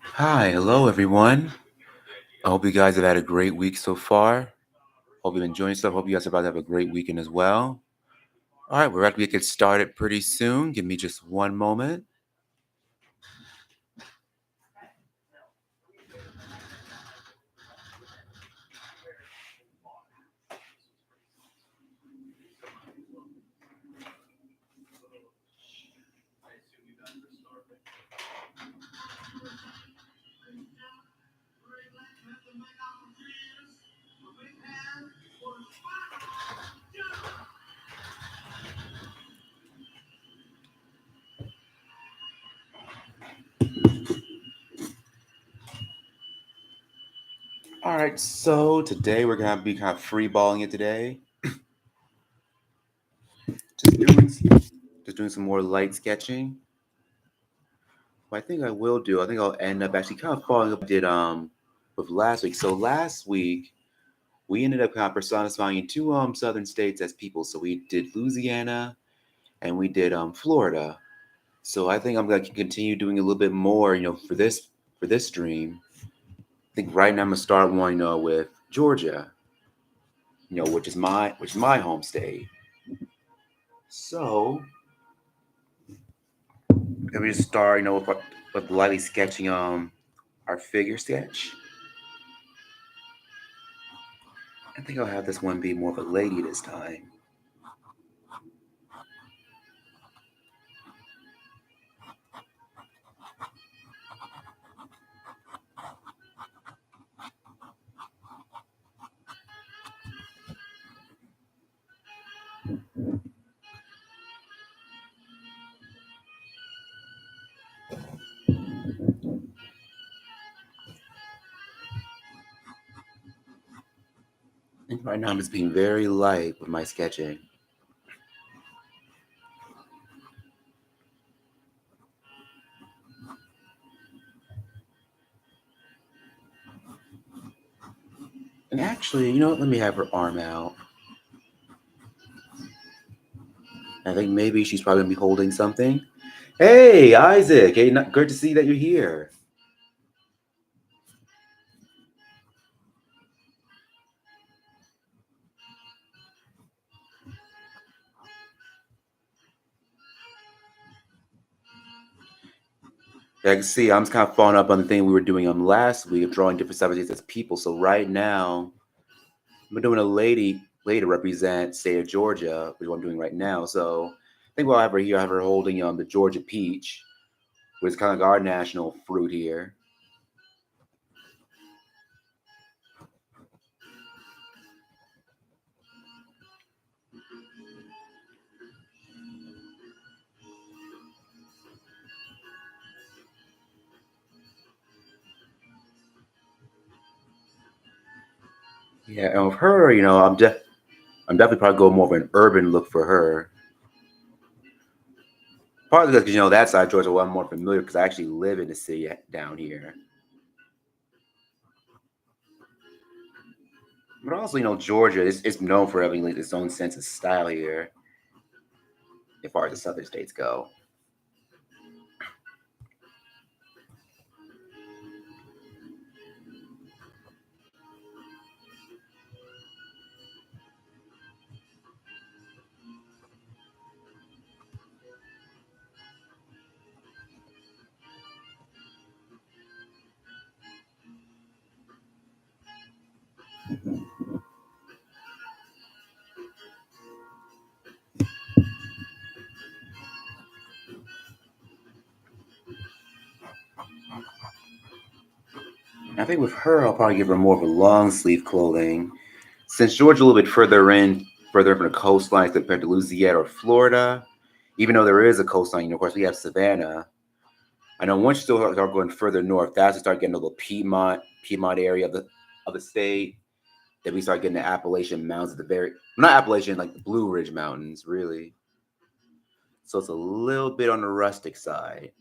Hi, hello everyone. I hope you guys have had a great week so far. Hope you've enjoying stuff. Hope you guys are about to have a great weekend as well. All right, we're about to get started pretty soon. Give me just one moment. All right, so today we're gonna be kind of free balling it today. Just doing, just doing some more light sketching. What I think I will do, I think I'll end up actually kind of following up did with last week. So last week we ended up kind of personifying two southern states as people. So we did Louisiana and we did Florida. So I think I'm gonna continue doing a little bit more, for this stream. I think right now I'm gonna start one, with Georgia, which is my home state. So let me just start, with lightly sketching our figure sketch. I think I'll have this one be more of a lady this time. I think right now I'm just being very light with my sketching. And actually, let me have her arm out. I think maybe she's probably gonna be holding something. Hey, Isaac. Hey, good to see that you're here. Yeah, I can see I'm just kind of following up on the thing we were doing last week of drawing different subjects as people. So right now, I'm doing a lady to represent state of Georgia, which is what I'm doing right now. So I think we'll have her here, have her holding the Georgia peach, which is kind of like our national fruit here. Yeah, and with her, I'm definitely probably going more of an urban look for her. Partly because that side of Georgia, well, I'm more familiar because I actually live in the city down here. But also, Georgia is known for having like its own sense of style here, as far as the southern states go. I think with her, I'll probably give her more of a long sleeve clothing. Since Georgia a little bit further from the coastline compared to Louisiana or Florida, even though there is a coastline, of course, we have Savannah. I know once you start going further north, that's to start getting a little Piedmont area of the state. Then we start getting the Appalachian Mountains at the not Appalachian, like the Blue Ridge Mountains, really. So it's a little bit on the rustic side.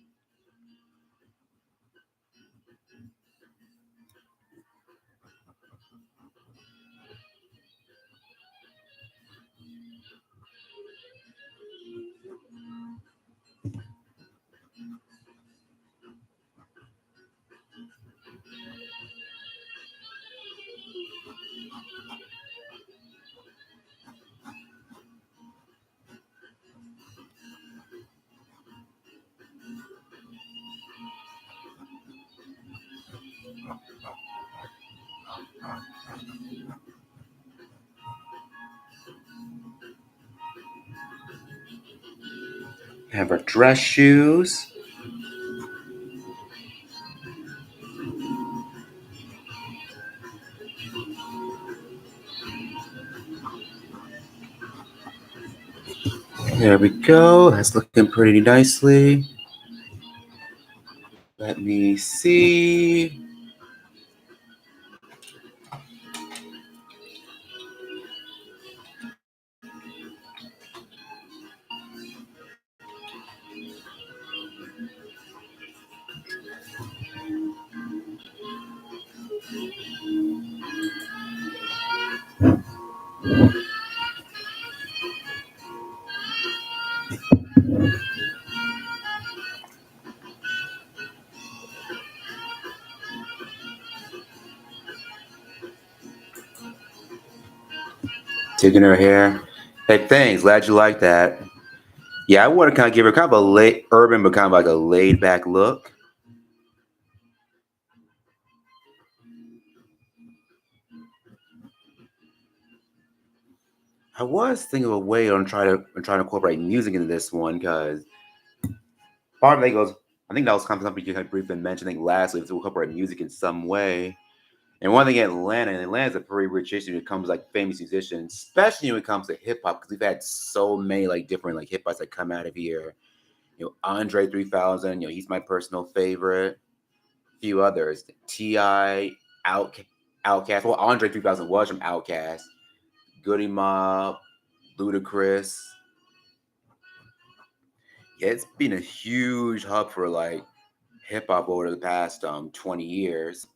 Have our dress shoes. There we go. That's looking pretty nicely. Let me see. Taking her hair. Hey, thanks. Glad you like that. Yeah, I want to kind of give her kind of a late urban, but kind of like a laid back look. I was thinking of a way on trying to incorporate music into this one because part of it goes. I think that was kind of something you kind of briefly mentioned. I think last week to incorporate music in some way. And one thing in Atlanta's a pretty rich history when it comes to, like famous musicians, especially when it comes to hip hop, because we've had so many like different like hip hops that come out of here. Andre 3000, he's my personal favorite. A few others, Ti, Out, Outcast. Well, Andre 3000 was from Outcast. Goody Mob, Ludacris. Yeah, it's been a huge hub for like hip hop over the past 20 years.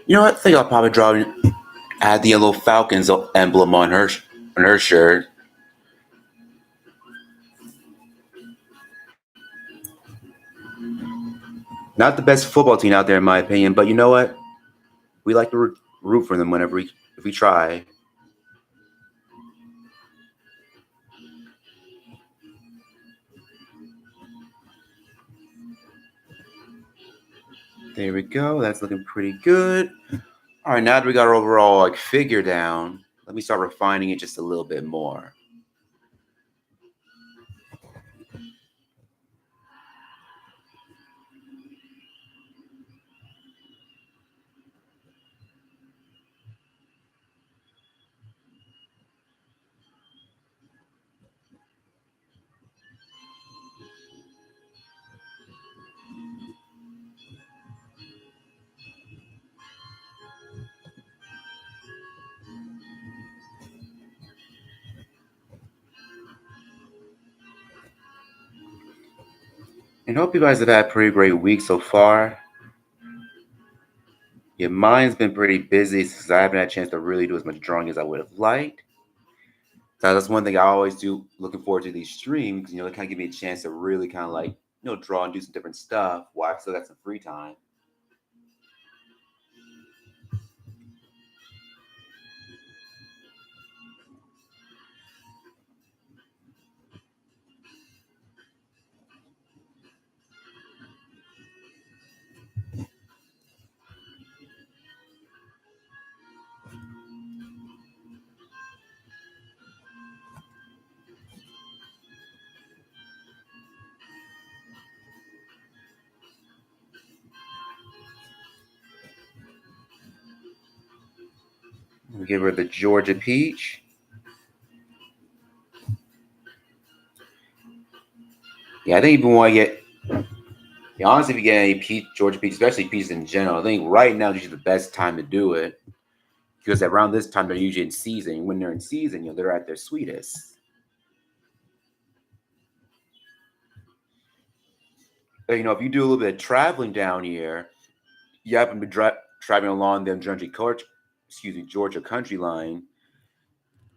You know what? I think I'll probably add the yellow Falcons emblem on her shirt. Not the best football team out there, in my opinion, but you know what? We like to root for them whenever if we try. There we go. That's looking pretty good. All right, now that we got our overall like figure down, let me start refining it just a little bit more. And hope you guys have had a pretty great week so far. Yeah, mine's been pretty busy because I haven't had a chance to really do as much drawing as I would have liked. So that's one thing I always do. Looking forward to these streams, they kind of give me a chance to really kind of like draw and do some different stuff while I still got some free time. We give her the Georgia peach. Yeah, I think if you want to get, yeah, honestly, if you get any peach, Georgia peach, especially peaches in general, I think right now is usually the best time to do it because around this time they're usually in season. When they're in season, they're at their sweetest. If you do a little bit of traveling down here, you happen to be driving along the Georgia country line,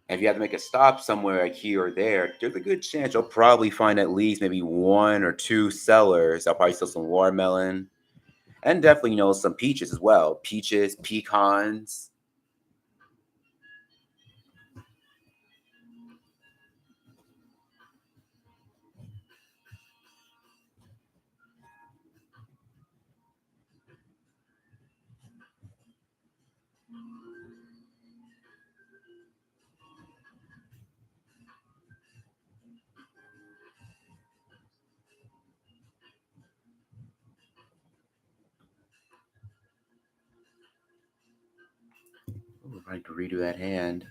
and if you have to make a stop somewhere like here or there, there's a good chance you'll probably find at least maybe one or two sellers. I'll probably sell some watermelon and definitely, some peaches as well. Peaches, pecans. Ooh, I need to redo that hand.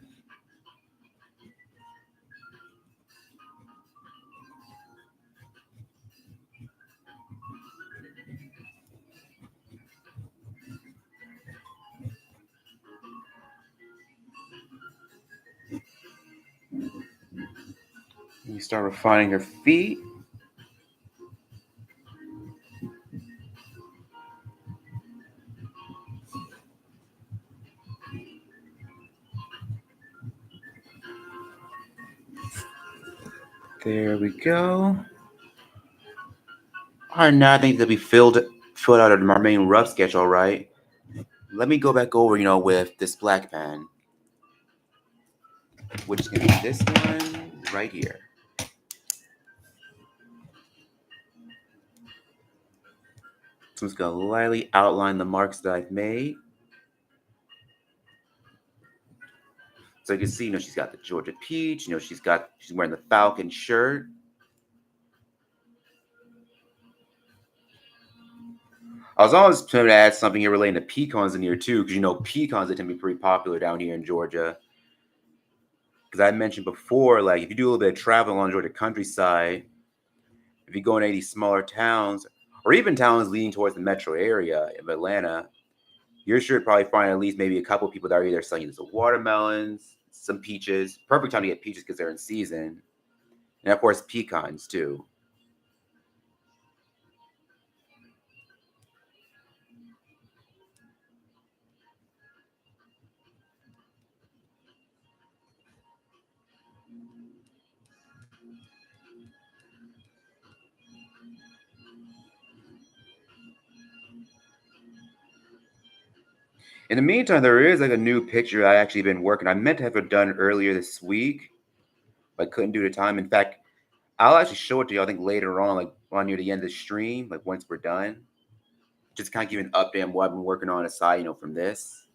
You start refining her feet. There we go. All right, now I think they'll be filled out of my main rough sketch. All right. Let me go back over, with this black pen, which is gonna be this one right here. So I'm just gonna lightly outline the marks that I've made. So you can see, she's got the Georgia peach. She's wearing the falcon shirt. I was always trying to add something here relating to pecans in here too, because pecans tend to be pretty popular down here in Georgia. Because I mentioned before, like if you do a little bit of travel along Georgia countryside, if you go into any of these smaller towns, or even towns leading towards the metro area of Atlanta, you're sure to probably find at least maybe a couple of people that are either selling some watermelons, some peaches. Perfect time to get peaches because they're in season. And of course, pecans too. In the meantime, there is like a new picture I actually been working. I meant to have it done earlier this week, but couldn't do the time. In fact, I'll actually show it to you. I think later on, like on near the end of the stream, like once we're done, just kind of give an update on what I've been working on aside, from this.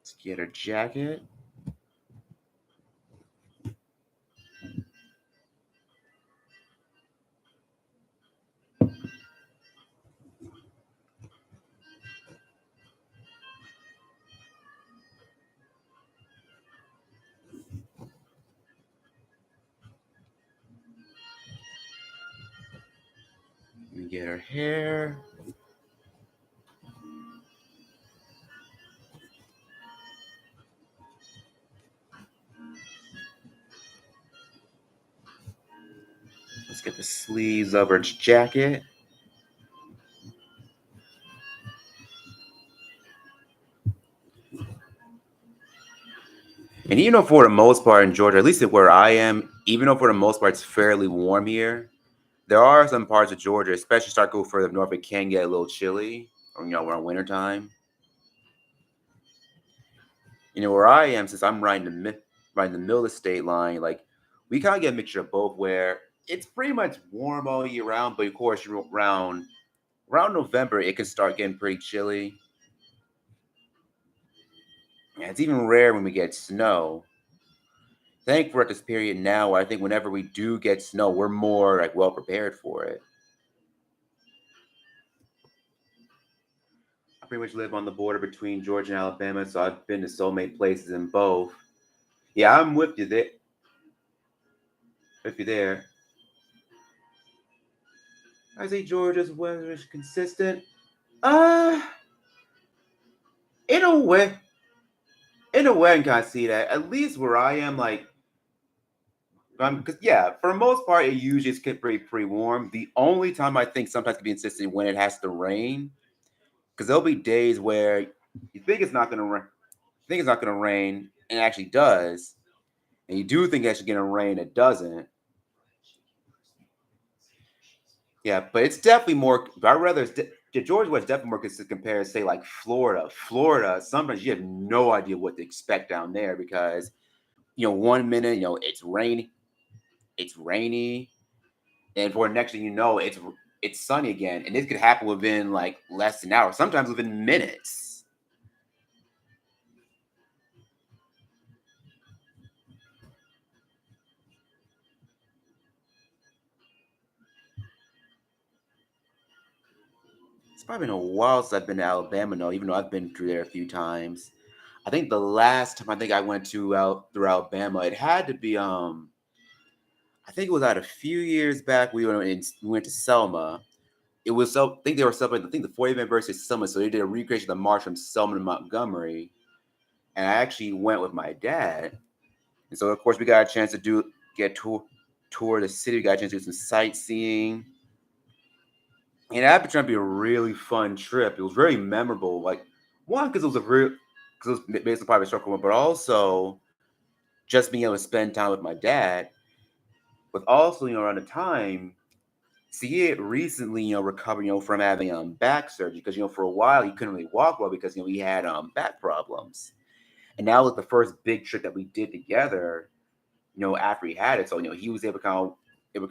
Let's get her jacket. Let me get her hair. Let's get the sleeves of her jacket. And even though for the most part in Georgia, at least where I am, even though for the most part it's fairly warm here, there are some parts of Georgia, especially start to go further north, it can get a little chilly, or around wintertime. Where I am, since I'm right in the middle of the state line, like we kind of get a mixture of both, where it's pretty much warm all year round, but of course around November it can start getting pretty chilly. And it's even rare when we get snow. Thankful we're at this period now where I think whenever we do get snow, we're more like well prepared for it. I pretty much live on the border between Georgia and Alabama, so I've been to so many places in both. Yeah, I'm with you there. With you there. I say Georgia's weather is consistent. Uh, in a way, I can kind of see that. At least where I am, like, because yeah, for the most part, it usually is pretty warm. The only time I think sometimes can be consistent when it has to rain, because there'll be days where you think it's not gonna rain, think it's not gonna rain, and it actually does, and you do think it's actually gonna rain, it doesn't. Yeah, but it's definitely more. I'd rather Georgia was definitely more consistent compared to say like Florida. Florida, sometimes you have no idea what to expect down there because 1 minute it's rainy, and for the next thing you know, it's sunny again, and this could happen within like less than an hour, sometimes within minutes. It's probably been a while since I've been to Alabama, though, even though I've been through there a few times. I think the last time I think I went to out through Alabama, it had to be I think it was out a few years back. We went to Selma. It was I think they were celebrating. I think the 40th anniversary of Selma, so they did a recreation of the march from Selma to Montgomery, and I actually went with my dad. And so of course we got a chance to get tour the city. We got a chance to do some sightseeing, and that turned out to be a really fun trip. It was very memorable. Like one because it was a real because it was based on private circle, but also just being able to spend time with my dad. But also around the time. See, he had recently, recovered, from having back surgery because for a while he couldn't really walk well because he had back problems. And that was the first big trip that we did together, after he had it. So he was able to kind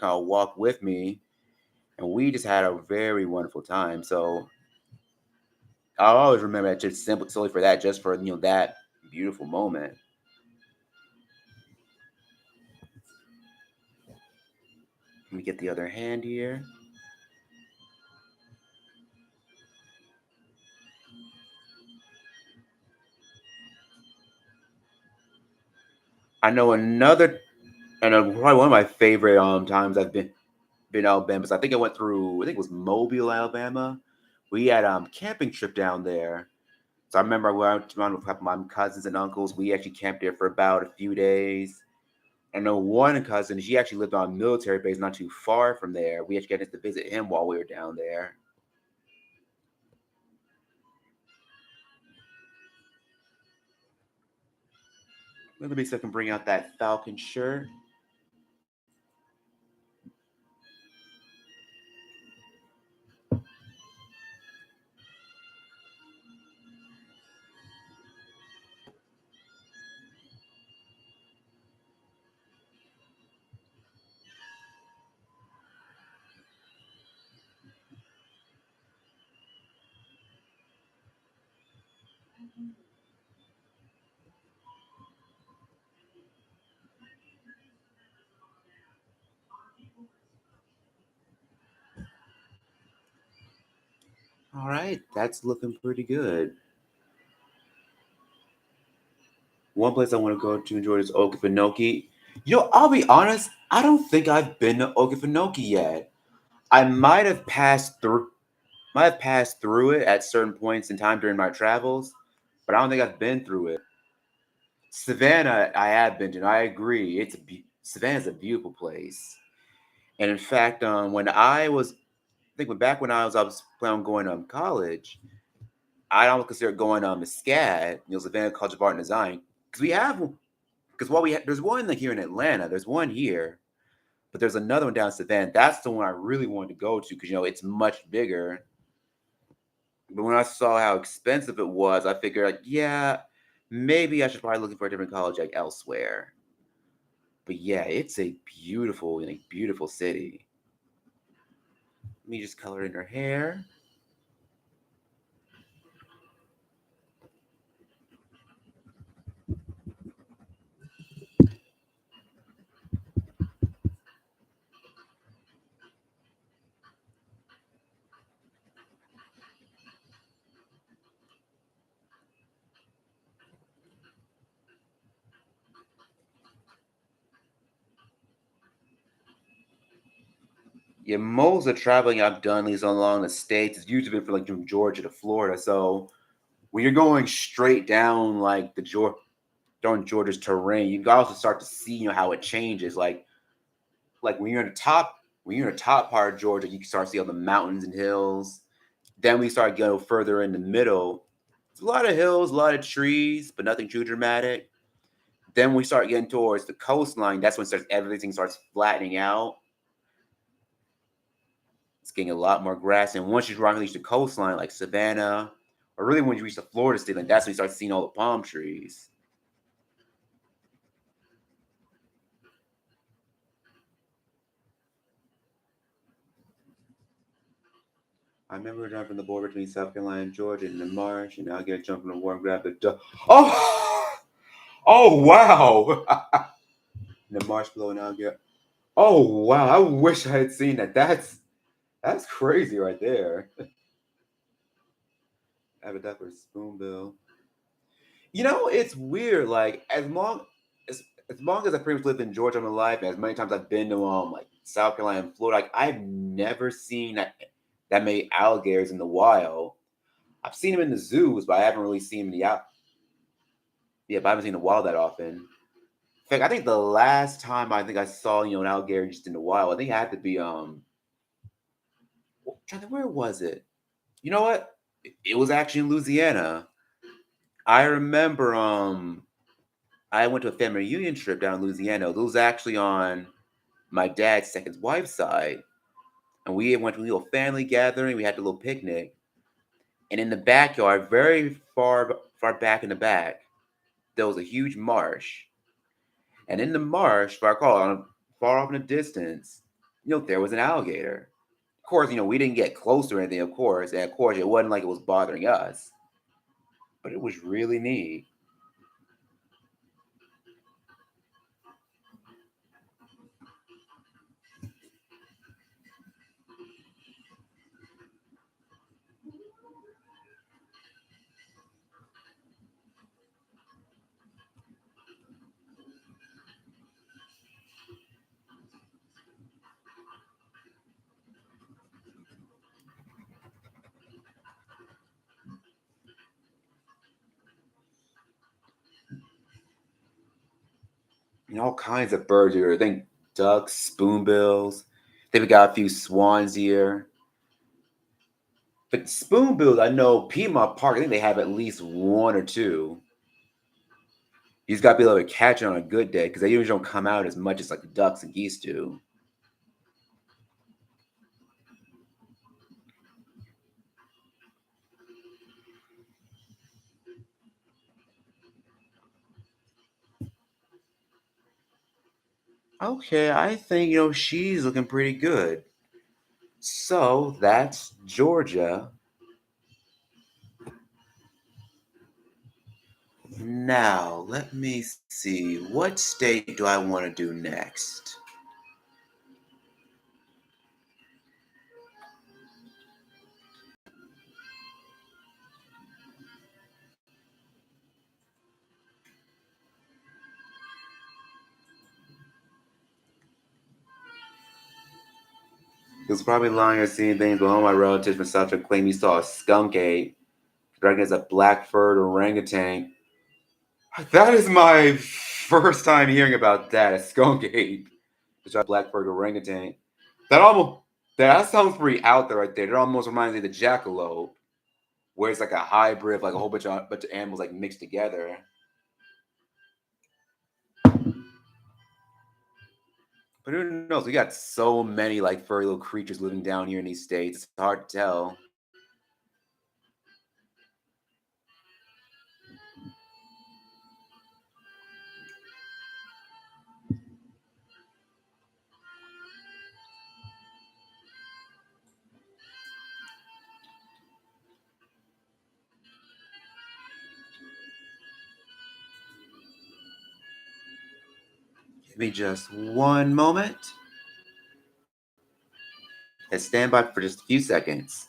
of walk with me, and we just had a very wonderful time. So I'll always remember that just simply solely for that, just for that beautiful moment. Let me get the other hand here. I know probably one of my favorite times I've been Alabama. So I think I went through. I think it was Mobile, Alabama. We had camping trip down there. So I remember I went around with a couple of my cousins and uncles. We actually camped there for about a few days. I know one cousin. She actually lived on a military base not too far from there. We actually got to visit him while we were down there. Let me see if I can bring out that Falcon shirt. All right, that's looking pretty good. One place I want to go to enjoy is Okefenokee. I'll be honest. I don't think I've been to Okefenokee yet. I might have passed through it at certain points in time during my travels, but I don't think I've been through it. Savannah, I have been to, and I agree. Savannah's a beautiful place. And in fact, back when I was planning on going to college, I don't consider going to SCAD, Savannah College of Art and Design, because there's one like here in Atlanta, there's one here, but there's another one down in Savannah. That's the one I really wanted to go to because it's much bigger. But when I saw how expensive it was, I figured, like, yeah, maybe I should probably looking for a different college like elsewhere. But yeah, it's a beautiful, beautiful city. Let me just color in her hair. Yeah, most of the traveling I've done, at least along the states, has usually been from like from Georgia to Florida. So when you're going straight down like the down Georgia's terrain, you can also start to see how it changes. Like when you're in the top part of Georgia, you can start to see all the mountains and hills. Then we start going further in the middle. It's a lot of hills, a lot of trees, but nothing too dramatic. Then we start getting towards the coastline. That's when everything starts flattening out. It's getting a lot more grass. And once you reach the coastline, like Savannah, or really when you reach the Florida state, like that's when you start seeing all the palm trees. I remember jumping the border between South Carolina and Georgia in the marsh, and I get jumping the water and grab the duck. Oh, oh wow! The marsh below, and I get. Oh wow! I wish I had seen that. That's crazy right there. I have a duck with a spoonbill. It's weird. Like as long as I previously lived in Georgia in my life, and as many times I've been to like South Carolina and Florida, like I've never seen that many alligators in the wild. I've seen them in the zoos, but I haven't really seen them in the out. Yeah, but I haven't seen the wild that often. In fact, I think the last time I think I saw an alligator just in the wild, I think it had to be where was it? You know what? It was actually in Louisiana. I remember I went to a family reunion trip down in Louisiana. It was actually on my dad's second wife's side. And we went to a little family gathering. We had a little picnic. And in the backyard, very far back in the back, there was a huge marsh. And in the marsh, if I recall, far off in the distance, there was an alligator. Of course, we didn't get close or anything, of course. And of course, it wasn't like it was bothering us. But it was really neat. All kinds of birds here. I think ducks, spoonbills. They've got a few swans here. But spoonbills, I know Piedmont Park, I think they have at least one or two. You just got to be able to catch it on a good day because they usually don't come out as much as like the ducks and geese do. Okay, I think she's looking pretty good. So that's Georgia. Now let me see. What state do I want to do next? He was probably lying or seeing things, but all my relatives from South Africa claim he saw a skunk ape, dragging as a black furred orangutan. That is my first time hearing about that. A skunk ape, which are black furred orangutan. That almost that sounds pretty out there right there. It almost reminds me of the jackalope, where it's like a hybrid of like a whole bunch of animals like mixed together. But who knows? We got so many like furry little creatures living down here in these states. It's hard to tell. Give me just one moment and stand by for just a few seconds.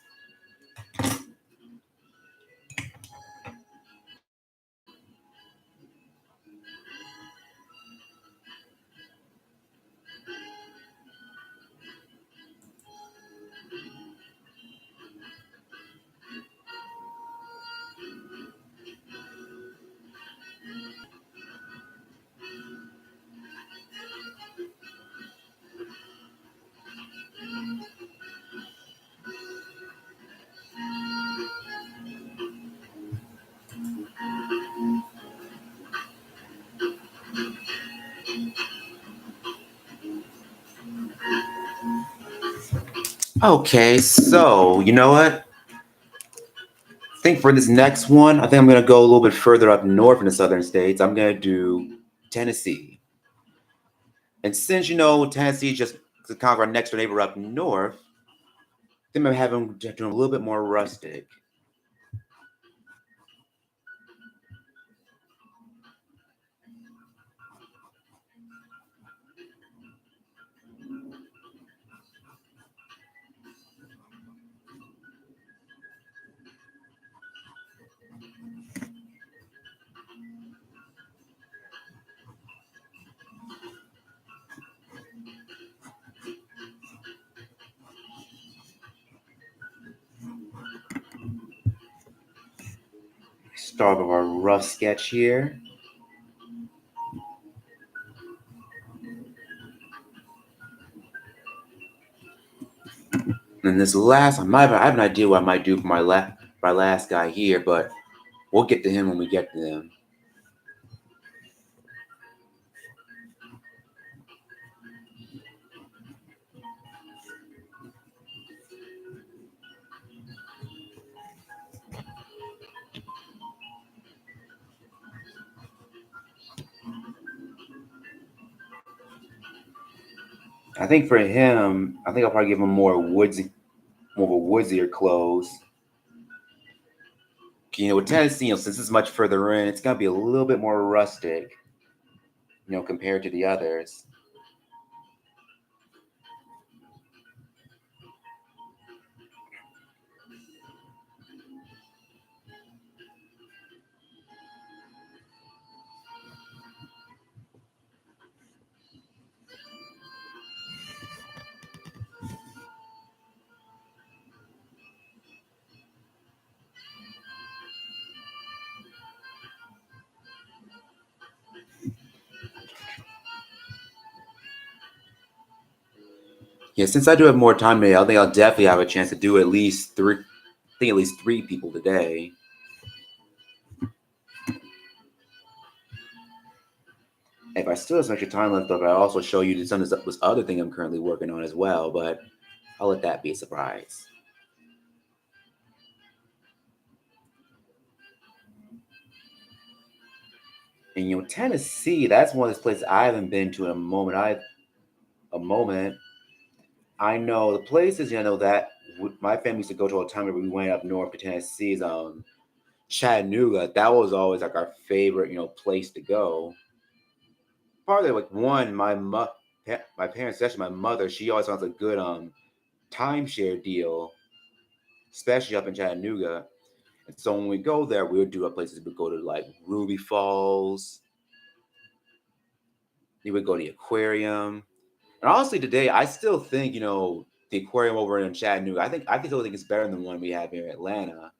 Okay, so you know what? I think for this next one, I think I'm gonna go a little bit further up north in the southern states. I'm gonna do Tennessee. And since you know Tennessee just kind of our next door neighbor up north, I think I'm having doing a little bit more rustic. Start with our rough sketch here. And this last, I have an idea what I might do for my last guy here, but we'll get to him when we get to him. I think for him, I think I'll probably give him more of a woodsier clothes. You know, with Tennessee, since it's much further in, it's gonna be a little bit more rustic, compared to the others. Yeah, since I do have more time today, I think I'll definitely have a chance to do at least three. I think at least three people today. If I still have some extra time left, I'll also show you some of this other thing I'm currently working on as well. But I'll let that be a surprise. And Tennessee, that's one of those places I haven't been to in a moment. A moment. I know the places that my family used to go to all the time. Where we went up north to Tennessee, Chattanooga. That was always like our favorite, place to go. Partly like one, my parents, especially my mother, she always wants a good timeshare deal, especially up in Chattanooga. And so when we go there, we would do places. We would go to like Ruby Falls. We would go to the aquarium. And honestly, today I still think the aquarium over in Chattanooga. I still think it's better than the one we have here in Atlanta.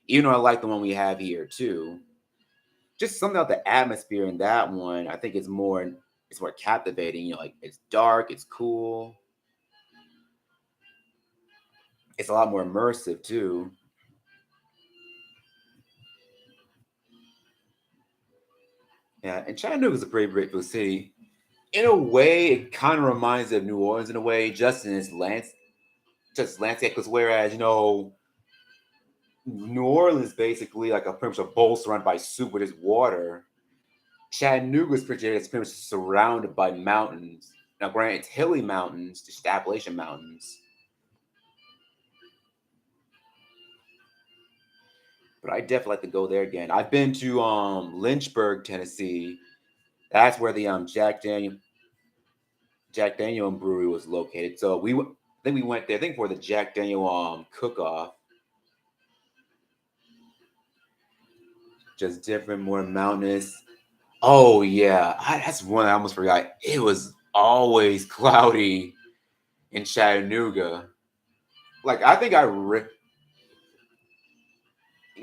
Even though I like the one we have here too. Just something about the atmosphere in that one. I think it's more captivating. Like it's dark, it's cool, it's a lot more immersive too. Yeah, and Chattanooga is a pretty beautiful city. In a way, it kind of reminds me of New Orleans in a way, just in its just landscape. Because whereas New Orleans basically like a pretty much a bowl surrounded by soup with its water. Chattanooga's pretty much surrounded by mountains. Now, granted, it's hilly mountains, just Appalachian mountains. But I definitely like to go there again. I've been to Lynchburg, Tennessee. That's where the Jack Daniel brewery was located. So I think we went there. I think for the Jack Daniel cook off. Just different, more mountainous. Oh yeah, that's one I almost forgot. It was always cloudy in Chattanooga. Like I think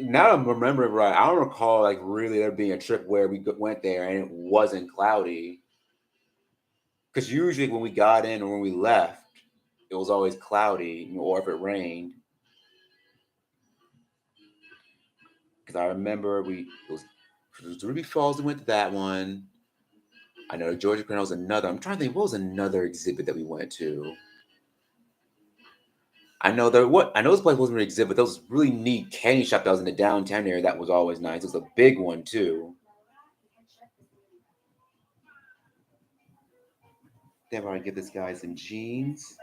now I'm remembering right. I don't recall like really there being a trip where we went there and it wasn't cloudy. Because usually when we got in or when we left, it was always cloudy, or if it rained. Because I remember it was Ruby Falls. We went to that one. I know Georgia Crown was another. I'm trying to think what was another exhibit that we went to. I know I know this place wasn't really exhibit, but there was this really neat candy shop that was in the downtown area that was always nice. It was a big one too. They've already give this guy some jeans.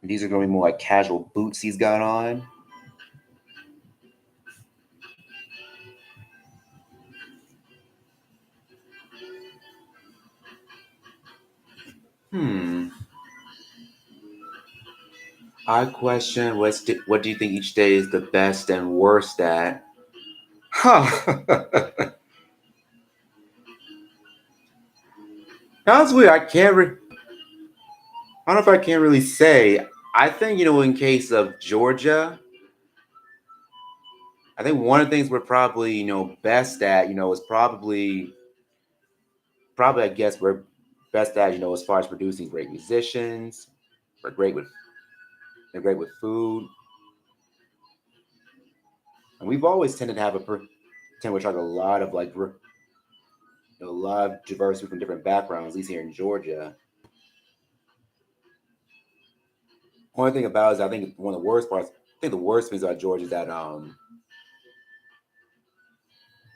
These are going to be more like casual boots he's got on. Hmm. I question what do you think each day is the best and worst at? Huh. That's weird. I don't know if I can really say. I think, in case of Georgia, I think one of the things we're probably, best at, is probably I guess we're best at, as far as producing great musicians. We're great with they're great with food. And we've always tended to have tend to attract a lot of a lot of diversity from different backgrounds, at least here in Georgia. Only thing about it is I think one of the worst parts, I think the worst things about Georgia is that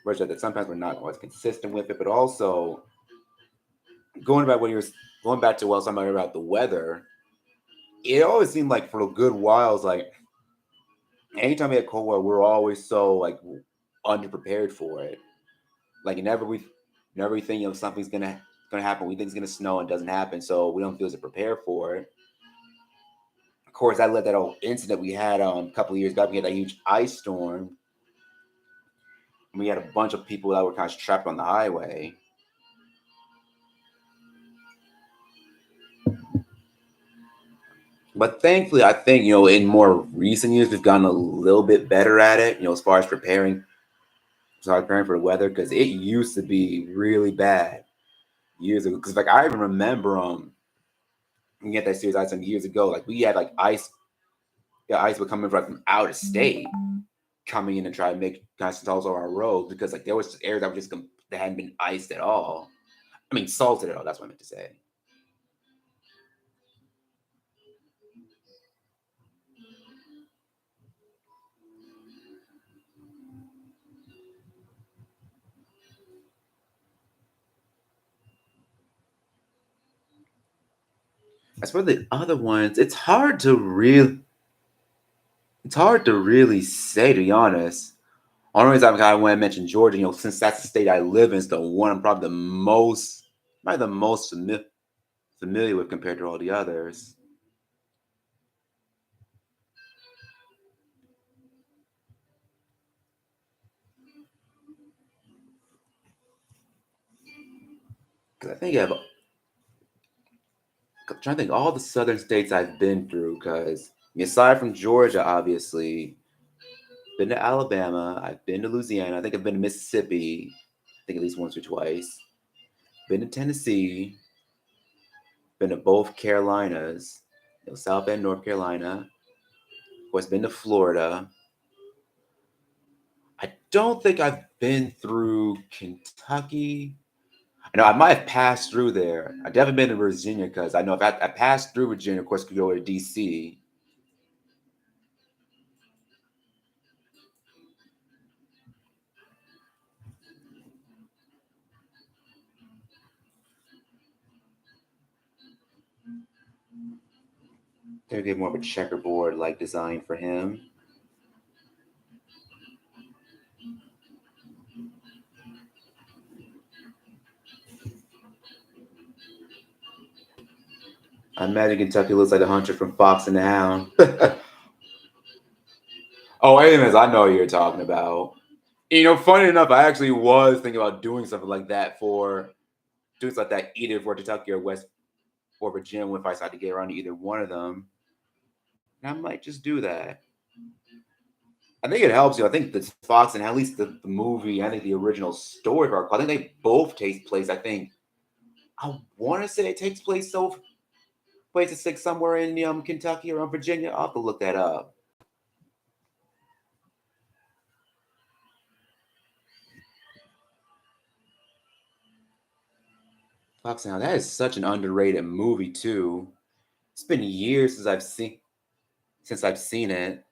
that sometimes we're not always consistent with it, but also going back when you were going back to somebody about the weather, it always seemed like for a good while, it's like anytime we had cold weather, we're always so like underprepared for it. Like never we think something's gonna happen. We think it's gonna snow and it doesn't happen, so we don't feel as prepared for it. Of course, that led that old incident we had a couple of years back. We had that huge ice storm. And we had a bunch of people that were kind of trapped on the highway. But thankfully, I think in more recent years we've gotten a little bit better at it. As far as preparing for the weather because it used to be really bad years ago. Because like I even remember we had that series ice some years ago. Like we had like ice, yeah, ice would come in from out of state, coming in and try to make kind of stalls on our roads because like there was areas that were just that hadn't been iced at all. I mean salted at all. That's what I meant to say. As for the other ones, it's hard to really say to be honest. Only reason I kind of want to mention Georgia, since that's the state I live in, is the one I'm probably the most familiar with compared to all the others. 'Cause I think I'm trying to think all the southern states I've been through. Because aside from Georgia, obviously, been to Alabama, I've been to Louisiana, I think I've been to Mississippi, I think at least once or twice. Been to Tennessee, been to both Carolinas, South and North Carolina. Of course, been to Florida. I don't think I've been through Kentucky. I know I might have passed through there. I definitely been to Virginia because I know if I passed through Virginia, of course, could go to DC. They get more of a checkerboard like design for him. I imagine Kentucky looks like the hunter from Fox and the Hound. Oh, wait a minute, I know what you're talking about. Funny enough, I actually was thinking about doing something like that either for Kentucky or West or Virginia if I decide to get around to either one of them. And I might just do that. I think it helps you. I think the Fox and at least the movie, I think the original story of our I think they both take place, I think, I want to say it takes place places like somewhere in Kentucky or Virginia. I'll have to look that up. Foxhound, that is such an underrated movie too. It's been years since I've seen it.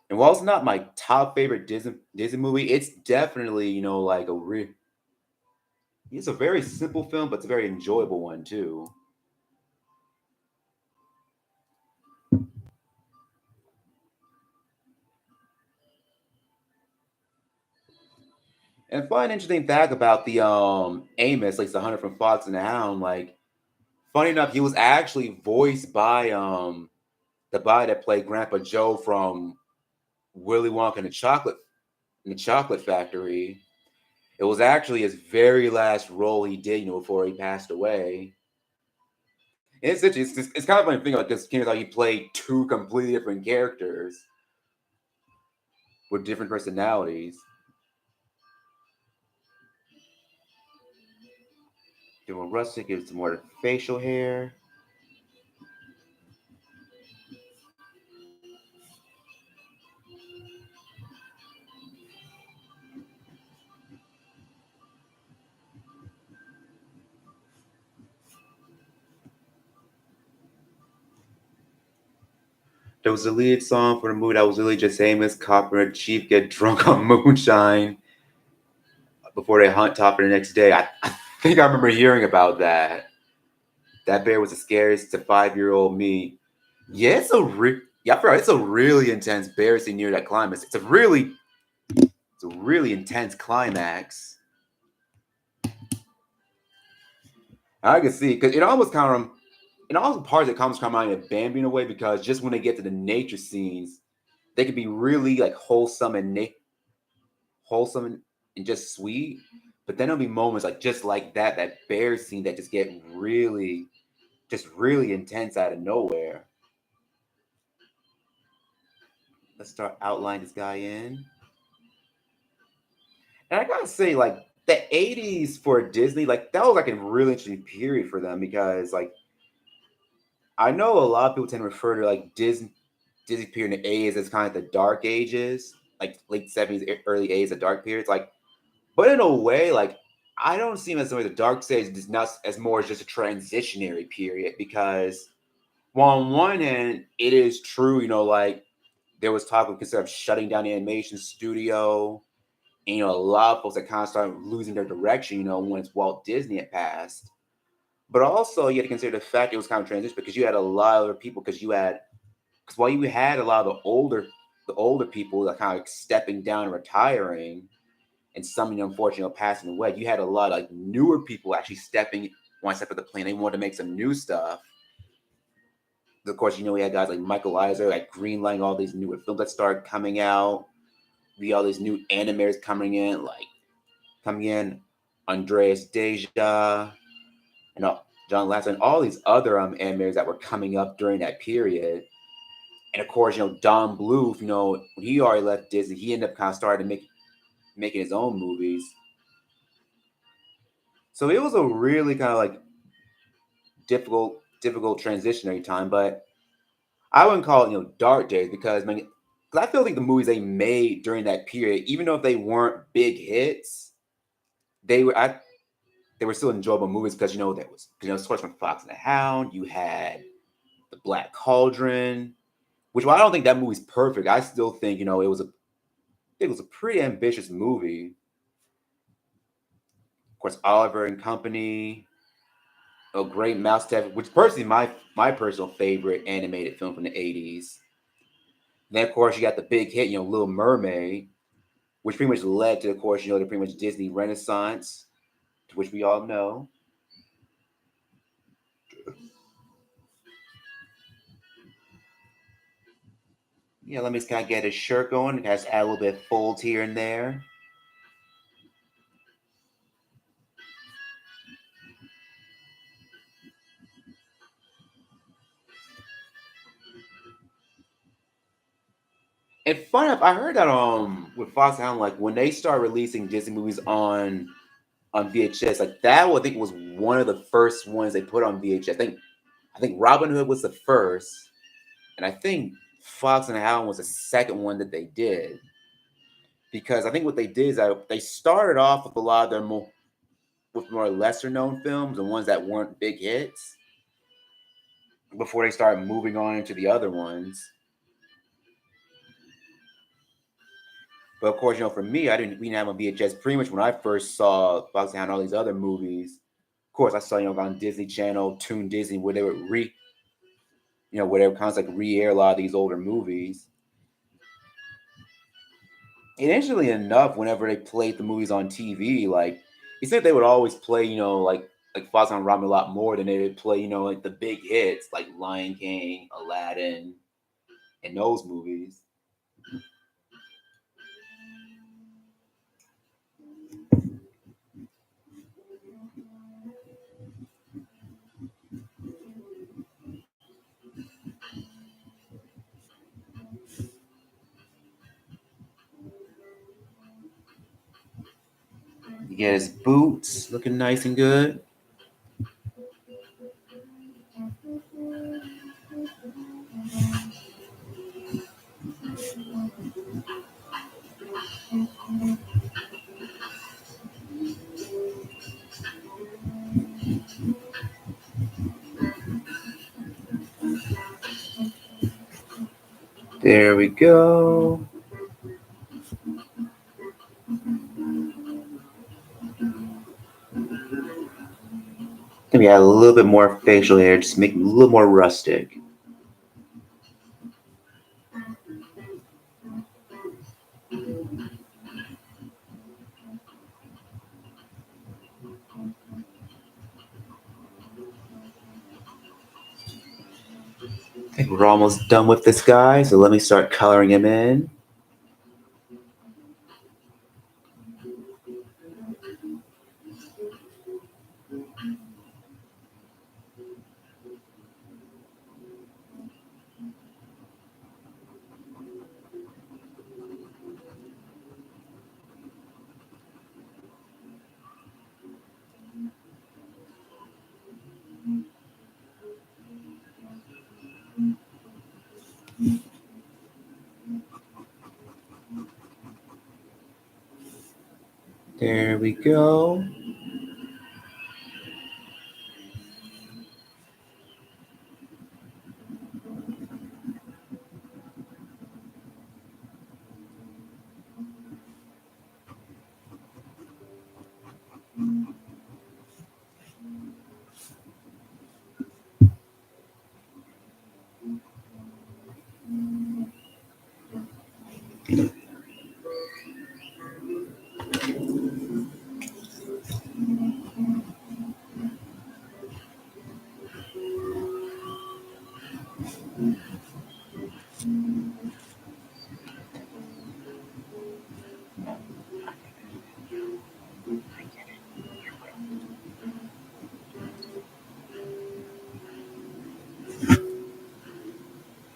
And while it's not my top favorite Disney movie, it's definitely like it's a very simple film, but it's a very enjoyable one too. And fun interesting fact about the Amos, like the Hunter from Fox and the Hound, like funny enough, he was actually voiced by the guy that played Grandpa Joe from Willy Wonka and the Chocolate Factory. It was actually his very last role he did, before he passed away. And it's kind of funny thing, like this came out he played two completely different characters with different personalities. Doing rustic, gives some more facial hair. There was a lead song for the movie that was really just Amos, Copper, and Chief get drunk on moonshine before they hunt Topper the next day. I think I remember hearing about that. That bear was the scariest to 5-year-old me. Yeah, I forgot, it's a really intense bear scene near that climax. It's a really intense climax. I can see because it almost parts that comes from of Bambi in a way because just when they get to the nature scenes, they can be really like wholesome and just sweet. But then there'll be moments like just like that bear scene that just get really intense out of nowhere. Let's start outlining this guy in. And I gotta say, like the '80s for Disney, like that was like a really interesting period for them because like I know a lot of people tend to refer to like Disney period in the '80s as kind of the dark ages, like late '70s, early '80s, the dark periods. Like, but in a way, like I don't see them as the dark stage is not as more as just a transitionary period because well, on one end, it is true, like there was talk of consider of shutting down the animation studio. And, a lot of folks that kind of started losing their direction, once Walt Disney had passed. But also, you had to consider the fact it was kind of transition because you had a lot of other people because while you had a lot of the older people that kind of like stepping down and retiring, and some unfortunately passing away, you had a lot of like newer people actually stepping one step of the plane. They wanted to make some new stuff. Of course, we had guys like Michael Eisner, like greenlighting all these newer films that started coming out. We had all these new animators coming in, Andreas Deja, and John Lasseter, and all these other animators that were coming up during that period. And of course, Don Bluth, when he already left Disney, he ended up kind of starting to making his own movies. So it was a really kind of like difficult transitionary time, but I wouldn't call it dark days because I feel like the movies they made during that period, even though if they weren't big hits, they were still enjoyable movies because there was of course from Fox and the Hound, you had the Black Cauldron, which while I don't think that movie's perfect, I still think it was a pretty ambitious movie. Of course, Oliver and Company, a great mouse tap, which personally my personal favorite animated film from the '80s. Then of course you got the big hit, Little Mermaid, which pretty much led to, of course, the pretty much Disney Renaissance, to which we all know. Yeah, let me just kind of get his shirt going. It has add a little bit of folds here and there. And fun enough, I heard that with Fox Hound, like when they start releasing Disney movies on VHS, like that I think was one of the first ones they put on VHS. I think Robin Hood was the first, and I think Fox and the Hound was the second one that they did. Because I think what they did is that they started off with a lot of their more lesser known films, the ones that weren't big hits, before they started moving on into the other ones. But of course, for me, we didn't have a VHS. Pretty much when I first saw Fox and Hound and all these other movies, of course, I saw on Disney Channel, Toon Disney, where they would where they would kind of like re-air a lot of these older movies. And interestingly enough, whenever they played the movies on TV, like he said, they would always play, like Fox and Robin a lot more than they would play, like the big hits like Lion King, Aladdin, and those movies. You get his boots looking nice and good. There we go. Maybe add a little bit more facial hair, just make it a little more rustic. I think we're almost done with this guy, so let me start coloring him in. There we go.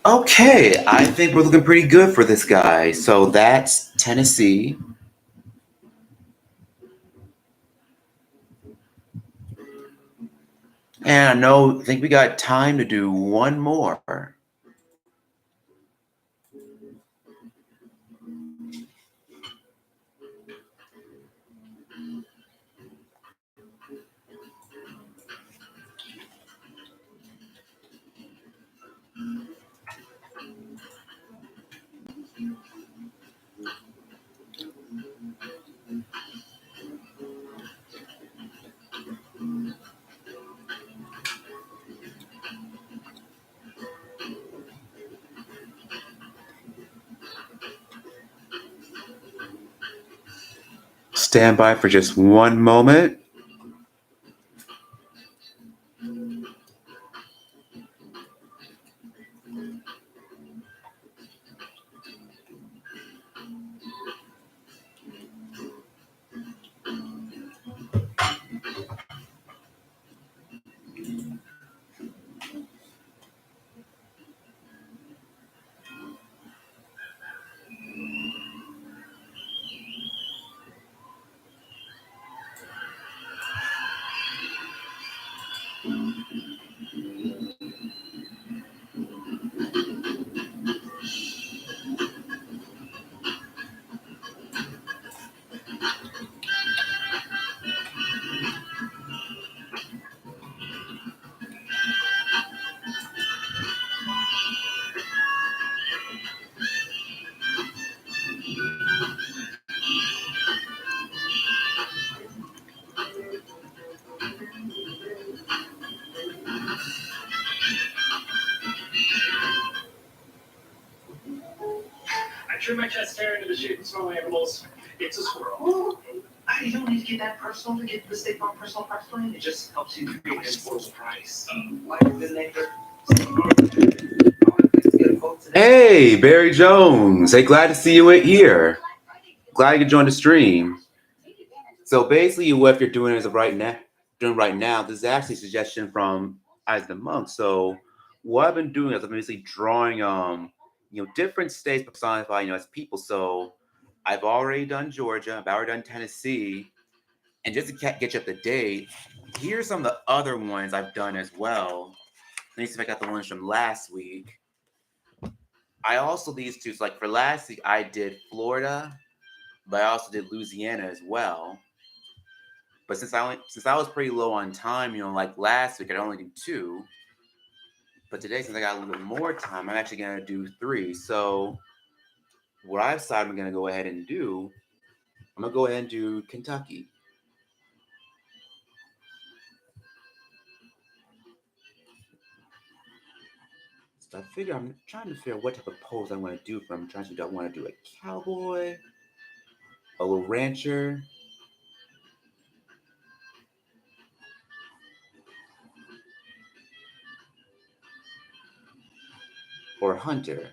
Okay, I think we're looking pretty good for this guy. So that's Tennessee. And I think we got time to do one more. Stand by for just one moment. I trim my chest hair into the shape of small animals. It's a squirrel. I don't need to get that personal to get the State Farm personal price plan. It just helps you create a squirrel's price. Like the neighbor. Hey, Barry Jones. Hey, glad to see you here. Glad you could join the stream. So basically, what you're doing as of right now, this is actually a suggestion from Eyes the Monk. So what I've been doing is I'm basically drawing different states personified, as people. So I've already done Georgia, I've already done Tennessee, and just to get you up to date, here's some of the other ones I've done as well. Let me see if I got the ones from last week. I also these two. So like for last week, I did Florida, but I also did Louisiana as well. But since I was pretty low on time, like last week, I'd only do two. But today, since I got a little bit more time, I'm actually gonna do three. So what I've decided I'm gonna go ahead and do, I'm gonna go ahead and do Kentucky. So I figure I'm trying to figure out what type of pose I want to do for him. I'm trying to do, I want to do a cowboy, a little rancher, or a hunter.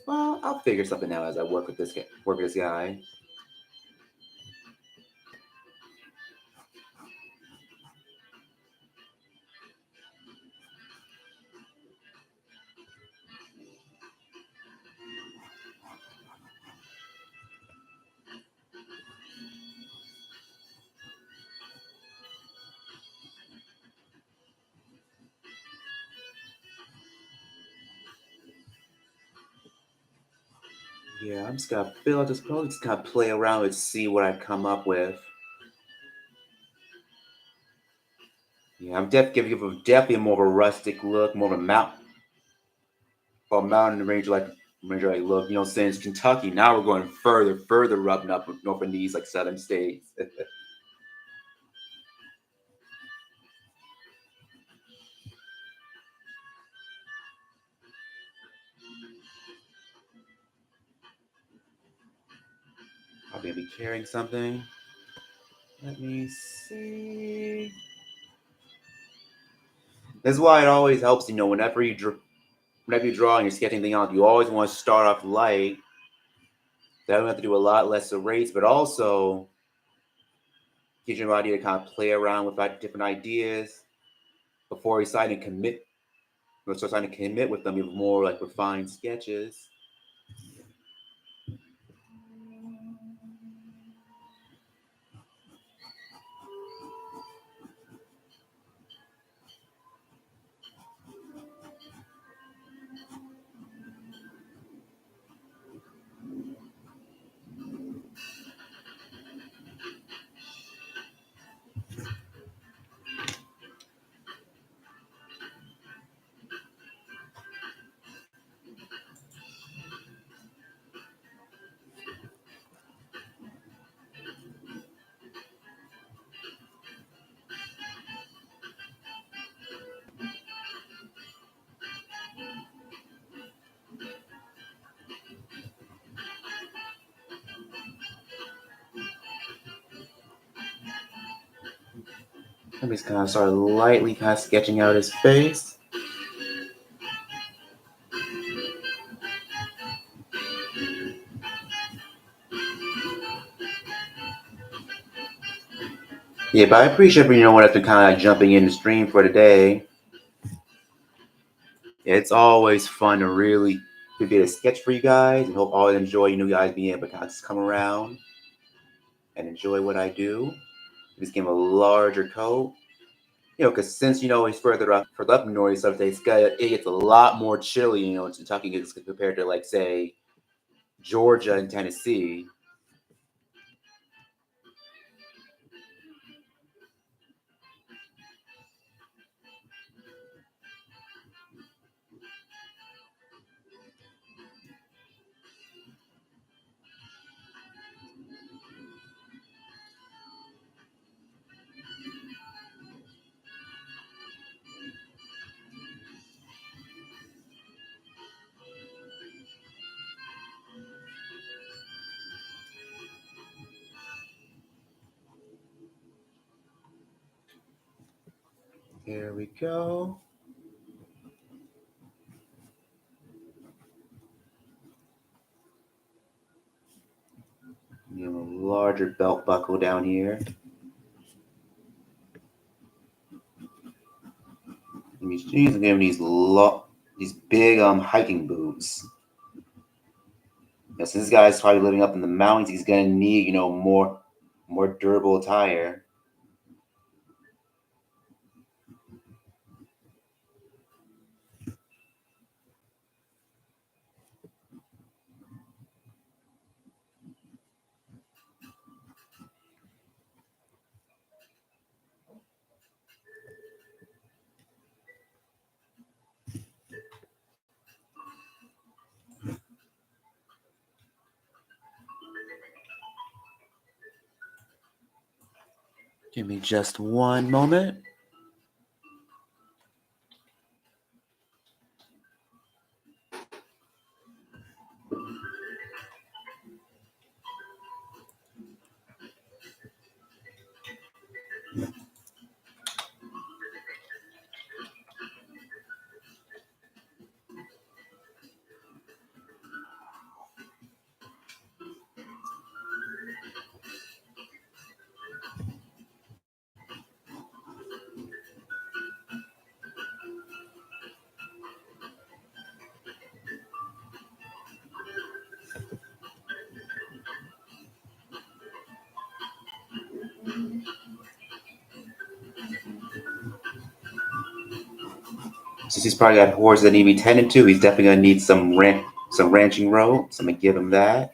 Well, I'll figure something out as I work with this guy. Yeah, I'm just gonna fill out this pose, just kind of play around and see what I come up with. Yeah, I'm definitely more of a rustic look, more of a mountain ranger like look. Since Kentucky, now we're going further up north of these like southern states. I'll be carrying something. Let me see. That's why it always helps, whenever you draw and you're sketching anything out, you always want to start off light. That don't have to do a lot less erase, but also gives you an idea to kind of play around with different ideas before you decide to commit. Start trying to commit with them, even more like refined sketches. I'm just kind of start lightly kind of sketching out his face. Yeah, but I appreciate what after kind of like jumping in the stream for today. It's always fun to really be able to sketch for you guys, and hope all enjoy you guys being able to kind of just come around and enjoy what I do. Just give him a larger coat. Because since he's further up north, so it gets a lot more chilly. In Kentucky gets compared to like say Georgia and Tennessee. Here we go. Give him a larger belt buckle down here. He's giving him these big hiking boots. Now, since this guy's probably living up in the mountains, he's gonna need more durable attire. Give me just one moment. Since he's probably got horses that need to be tended to, he's definitely gonna need some ranching rope. So I'm gonna give him that.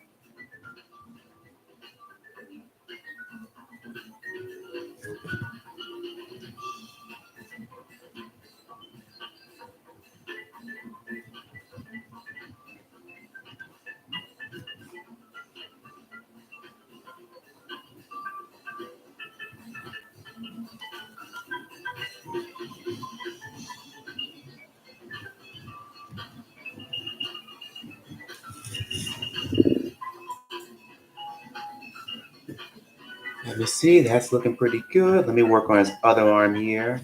Let me see, that's looking pretty good. Let me work on his other arm here.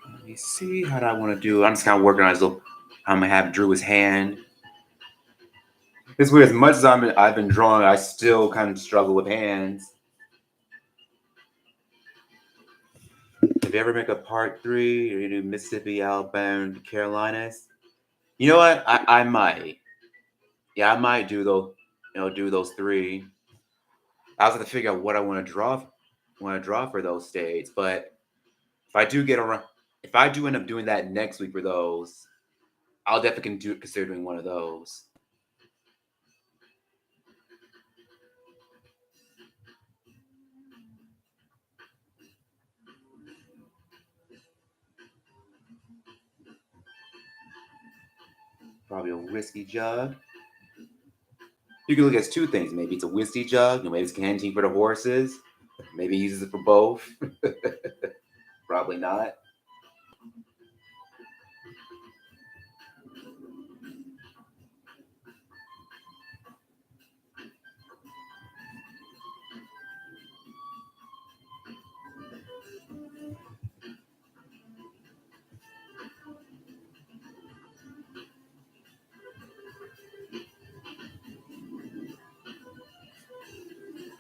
Let me see, how do I want to do? I'm just kind of working on his little. I'm gonna have Drew his hand. It's weird. As much as I've been drawing, I still kind of struggle with hands. If you ever make a part 3, or you do Mississippi, Alabama, Carolinas, you know what? I might. Yeah, I might do those. Do those 3. I was going to figure out what I want to draw. For those states, but if I do end up doing that next week for those, I'll definitely consider doing one of those. Probably a whiskey jug. You can look at 2 things. Maybe it's a whiskey jug. Maybe it's canteen for the horses. Maybe he uses it for both. Probably not.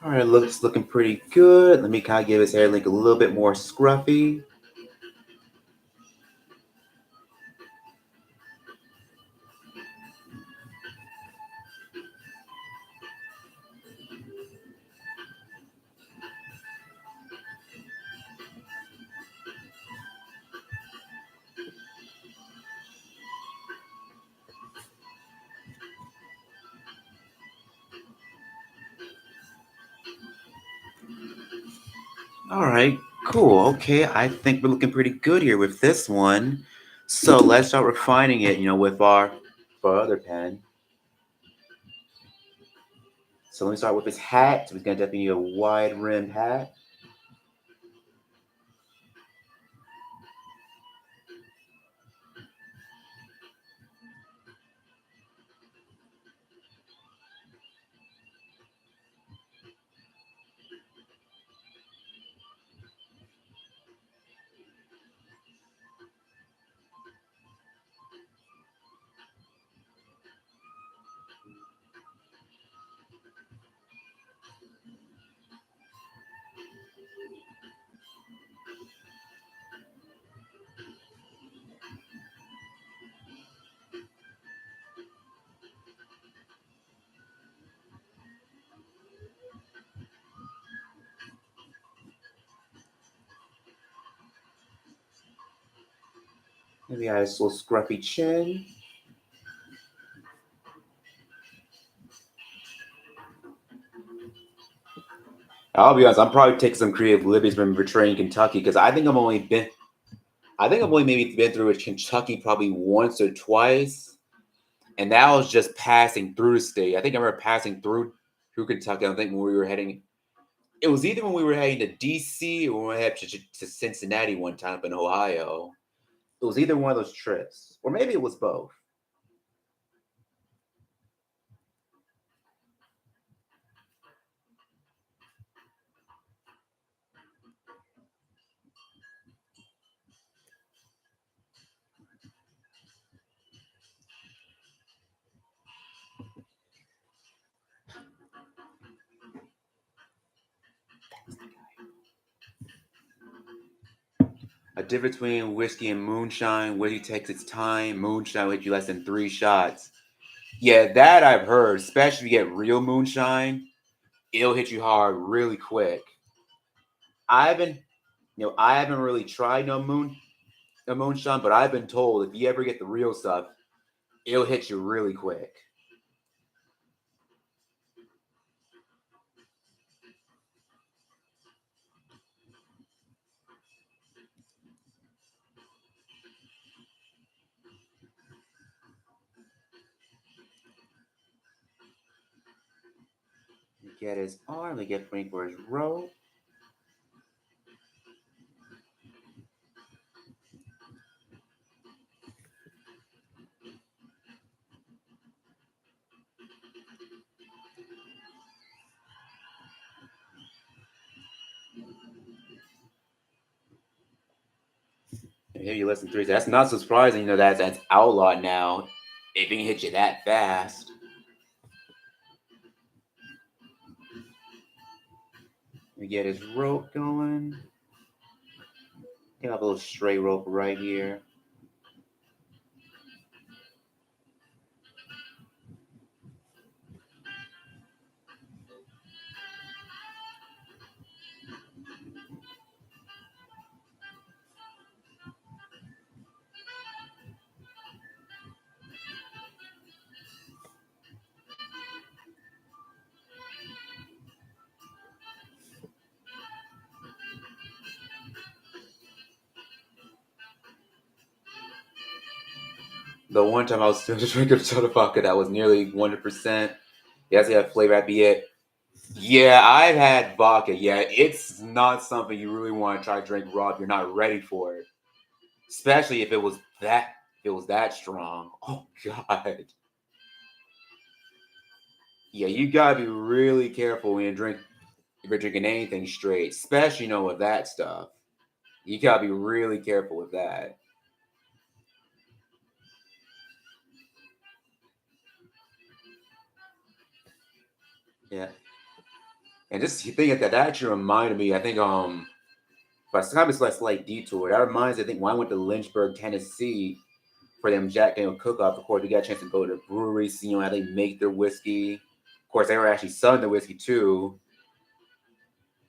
All right, looking pretty good. Let me kind of give his hair link a little bit more scruffy. All right, cool. Okay, I think we're looking pretty good here with this one. So let's start refining it, with our other pen. So let me start with his hat. So he's gonna definitely need a wide rimmed hat. Maybe I have this little scruffy chin. I'll be honest, I'm probably taking some creative liberties from portraying Kentucky because I think I've only maybe been through Kentucky probably once or twice, and that was just passing through the state. I think I remember passing through Kentucky. I think when we were heading, it was either when we were heading to D.C. or when we had to Cincinnati one time up in Ohio. It was either one of those trips, or maybe it was both. A difference between whiskey and moonshine. Whiskey takes its time. Moonshine will hit you less than 3 shots. Yeah, that I've heard. Especially if you get real moonshine, it'll hit you hard really quick. I haven't, I haven't really tried no moonshine, but I've been told if you ever get the real stuff, it'll hit you really quick. Get his arm. They get Frank for his rope. Here you listen to it. That's not so surprising. That's outlawed now. If it can hit you that fast. We get his rope going. Get a little stray rope right here. The one time I was still drinking soda vodka that was nearly 100%. Yes, it had flavor at be it. Yeah, I've had vodka. Yeah, it's not something you really want to try to drink raw if you're not ready for it. Especially if it was that strong. Oh god. Yeah, you gotta be really careful when you drink if you're drinking anything straight, especially with that stuff. You gotta be really careful with that. Yeah. And just thinking that actually reminded me, I think but kind of a slight detour. That reminds me, I think when I went to Lynchburg, Tennessee for them Jack Daniel cook-off, of course, we got a chance to go to breweries, see how they make their whiskey. Of course, they were actually selling the whiskey too.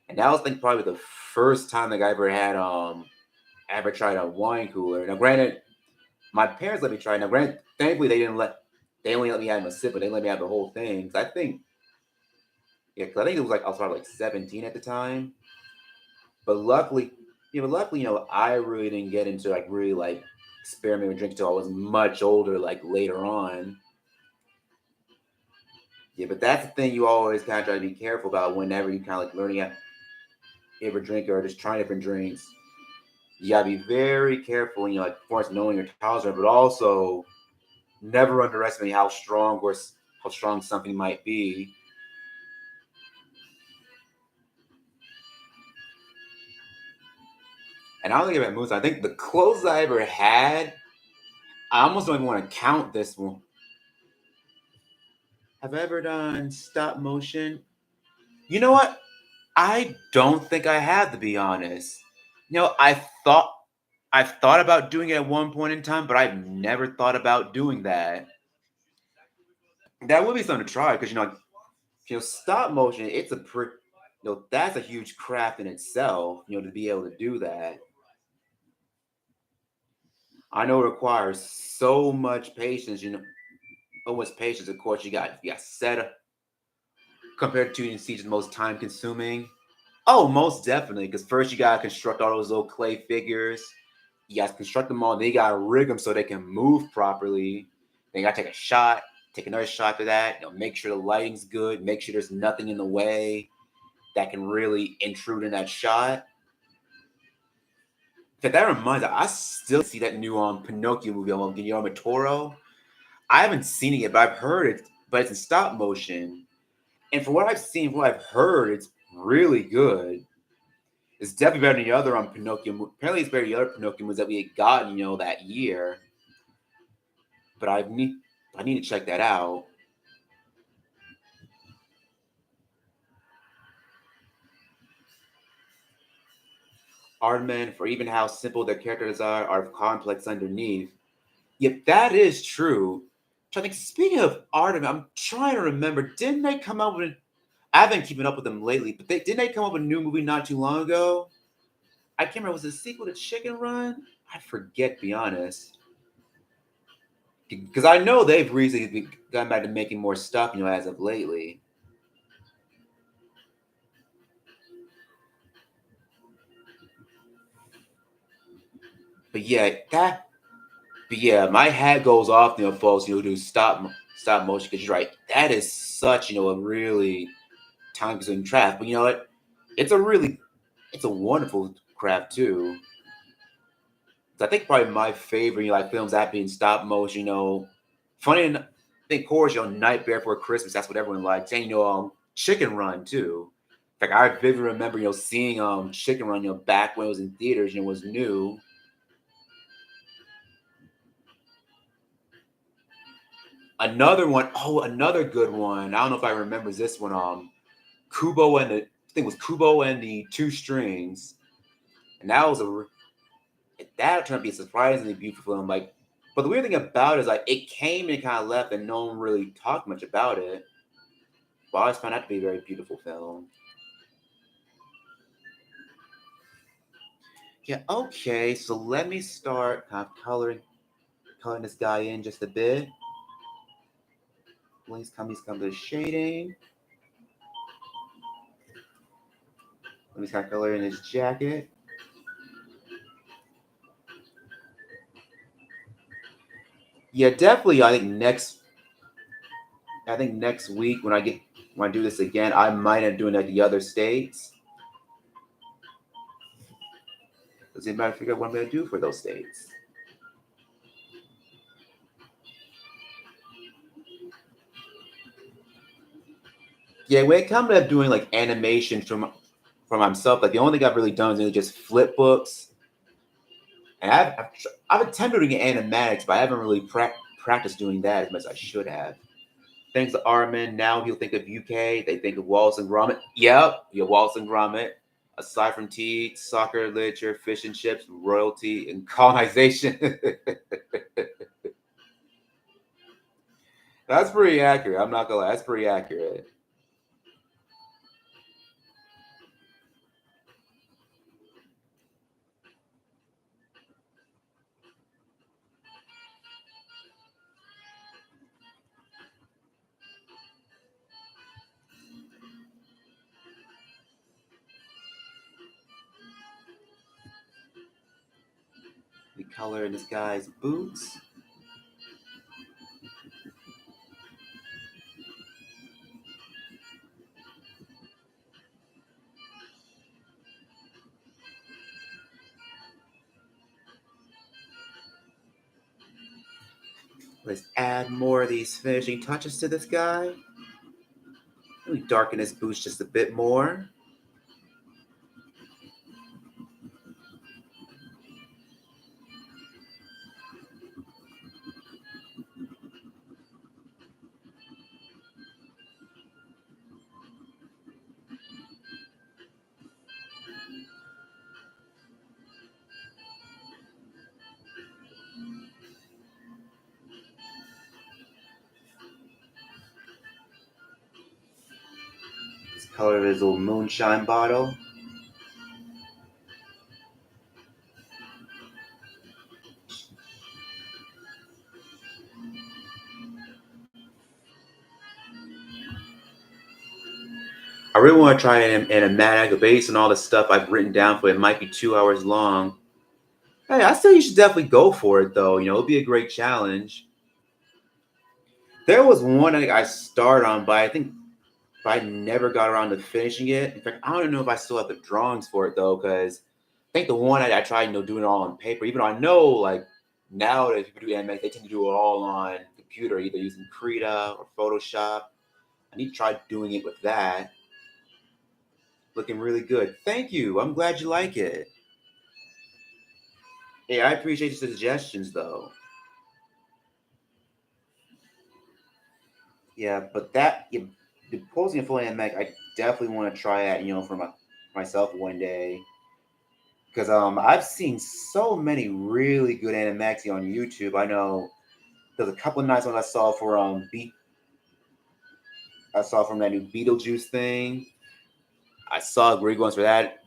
And that was, I think, probably the first time that I ever tried a wine cooler. Now, granted, my parents let me try. Now, granted, thankfully they only let me have a sip, but they let me have the whole thing. 'Cause I think, yeah, 'cause I think it was like I was probably like 17 at the time. But luckily, I really didn't get into like really like experiment with drinking until I was much older, like later on. Yeah, but that's the thing you always kind of try to be careful about whenever you kind of like learning how ever drink or just trying different drinks. You gotta be very careful, like of course knowing your tolerance, but also never underestimate how strong something might be. And I don't think about moves. I think the closest I ever had, I almost don't even want to count this one. Have I ever done stop motion? You know what? I don't think I have, to be honest. You know, I've thought about doing it at one point in time, but I've never thought about doing that. That would be something to try because stop motion. It's a pretty, that's a huge craft in itself. To be able to do that. I know it requires so much patience. Almost patience. Of course, you got set compared to Siege, the most time consuming. Oh, most definitely. Because first you gotta construct all those little clay figures. You gotta construct them all. Then you gotta rig them so they can move properly. Then you gotta take a shot, take another shot to that. Make sure the lighting's good. Make sure there's nothing in the way that can really intrude in that shot. In fact, that reminds me, I still see that new Pinocchio movie on Guillermo del Toro. I haven't seen it yet, but I've heard it. But it's in stop motion, and from what I've seen, from what I've heard, it's really good. It's definitely better than the other Pinocchio. Apparently, it's better than the other Pinocchio movies that we had gotten, that year. But I need to check that out. Aardman, for even how simple their characters are complex underneath. Yep, that is true. I think speaking of Aardman, I'm trying to remember. Didn't they come out with? I haven't been keeping up with them lately, but didn't they come up with a new movie not too long ago? I can't remember. Was it a sequel to Chicken Run? I forget, to be honest. Because I know they've recently gone back to making more stuff, as of lately. But yeah, my hat goes off, folks, who do stop motion. Because you're right, that is such, a really time-consuming craft. But you know what? It's a wonderful craft too. I think probably my favorite, like films that being stop motion. Funny enough, I think, of course, Nightmare Before Christmas. That's what everyone likes. And Chicken Run too. In fact, I vividly remember, seeing Chicken Run, back when it was in theaters, was new. Another one, another good one. I don't know if I remember this one. Kubo and the I think it was Kubo and the Two Strings, and that turned out to be a surprisingly beautiful film. Like, but the weird thing about it is, like, it came and kind of left, and no one really talked much about it. But I always found that to be a very beautiful film. Yeah. Okay. So let me start kind of coloring this guy in just a bit. He's come to the shading. Let me start coloring his jacket. Yeah, definitely. I think next week when I do this again, I might end up doing like the other states. Does anybody figure out what I'm going to do for those states? Yeah, when it comes to doing like animation from myself, like the only thing I've really done is really just flip books. And I've attempted doing animatics, but I haven't really practiced doing that as much as I should have. Thanks to Armin, now he'll think of UK. They think of Wallace and Gromit. Yep, Wallace and Gromit. Aside from tea, soccer, literature, fish and chips, royalty, and colonization. That's pretty accurate. I'm not gonna lie. That's pretty accurate. The color in this guy's boots. Let's add more of these finishing touches to this guy. Let me darken his boots just a bit more. Let's color his little moonshine bottle. I really want to try it in a mag based on all the stuff I've written down for it. It might be 2 hours long. Hey, I still you should definitely go for it though. It'll be a great challenge. There was one I started on, but I think I never got around to finishing it. In fact, I don't know if I still have the drawings for it though, because I think the one I tried, doing it all on paper. Even though I know, like nowadays people do anime, they tend to do it all on computer, either using Krita or Photoshop. I need to try doing it with that. Looking really good. Thank you. I'm glad you like it. Hey, I appreciate your suggestions though. Yeah, but the posing a full anime, I definitely want to try that, for myself one day. Because I've seen so many really good animaxi on YouTube. I know there's a couple of nice ones I saw for I saw from that new Beetlejuice thing. I saw great ones for that.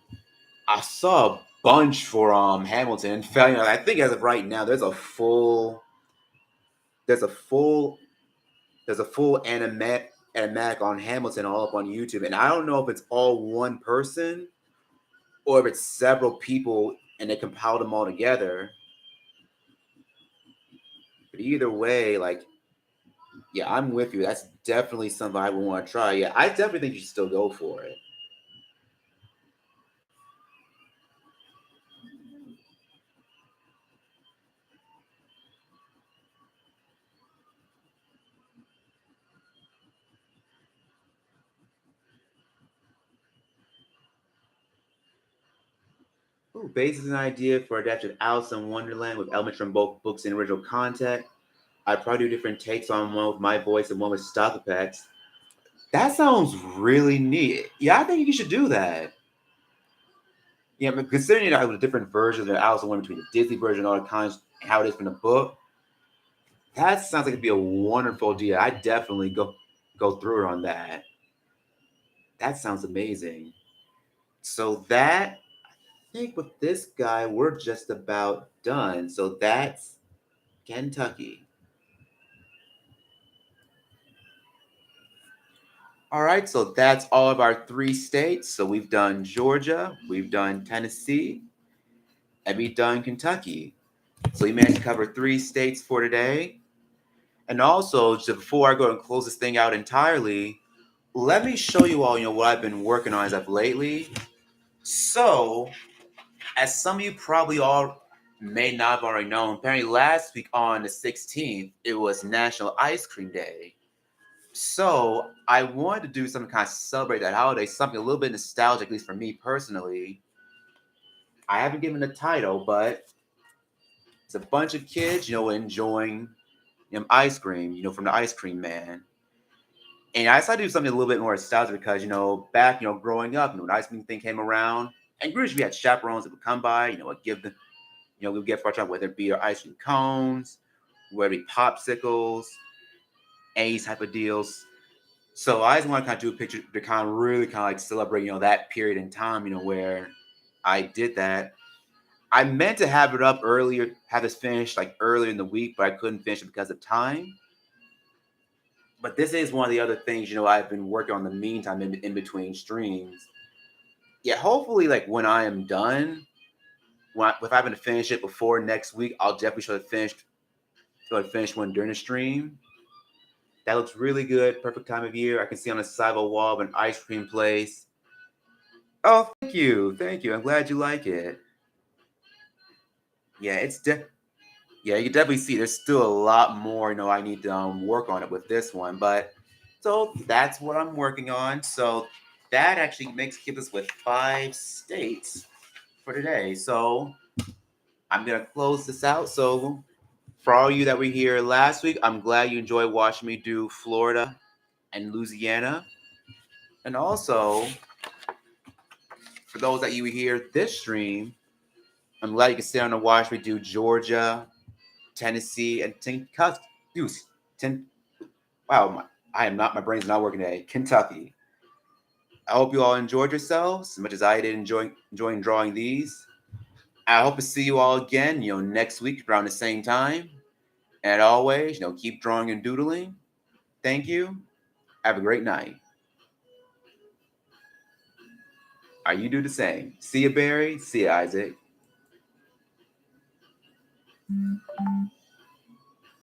I saw a bunch for Hamilton. In fact, I think as of right now, there's a full there's a full animatic on Hamilton all up on YouTube, and I don't know if it's all one person or if it's several people and they compiled them all together. But either way, like, yeah, I'm with you. That's definitely something I would want to try. Yeah, I definitely think you should still go for it. Ooh, basis an idea for adapted Alice in Wonderland with elements from both books and original content. I'd probably do different takes on one with my voice and one with stock effects. That sounds really neat. Yeah, I think you should do that. Yeah, but considering that with different versions of Alice in Wonderland between the Disney version and all the kinds, how it is from the book, that sounds like it'd be a wonderful idea. I definitely go through it on that. That sounds amazing. So that I think with this guy, we're just about done. So that's Kentucky. All right, so that's all of our 3 states. So we've done Georgia, we've done Tennessee, and we've done Kentucky. So we managed to cover 3 states for today. And also, just before I go and close this thing out entirely, let me show you all, what I've been working on as of lately. So, as some of you probably all may not have already known, apparently last week on the 16th, it was National Ice Cream Day. So I wanted to do something to kind of celebrate that holiday, something a little bit nostalgic, at least for me personally. I haven't given a title, but it's a bunch of kids, enjoying ice cream, from the ice cream man. And I decided to do something a little bit more nostalgic because, back, growing up, when the ice cream thing came around, and usually we had chaperones that would come by, would give them, we would get for our time, whether it be our ice cream cones, whether it be popsicles, any type of deals. So I just want to kind of do a picture to kind of really kind of like celebrate, that period in time, where I did that. I meant to have it up earlier, have this finished like earlier in the week, but I couldn't finish it because of time. But this is one of the other things, I've been working on in the meantime in between streams. Yeah, hopefully, like when I am done, if I happen to finish it before next week, I'll definitely show the finished one during the stream. That looks really good. Perfect time of year. I can see on the side of a wall of an ice cream place. Oh, thank you. Thank you. I'm glad you like it. Yeah, yeah, you can definitely see there's still a lot more, I need to work on it with this one. But so that's what I'm working on. So that actually keeps us with 5 states for today. So I'm gonna close this out. So for all you that were here last week, I'm glad you enjoyed watching me do Florida and Louisiana. And also, for those that you were here this stream, I'm glad you can sit down and watch me do Georgia, Tennessee, and Kentucky. Wow, my brain's not working today. Kentucky. I hope you all enjoyed yourselves as much as I did enjoying drawing these. I hope to see you all again, next week around the same time. And always, keep drawing and doodling. Thank you. Have a great night. You do the same. See ya, Barry. See ya, Isaac.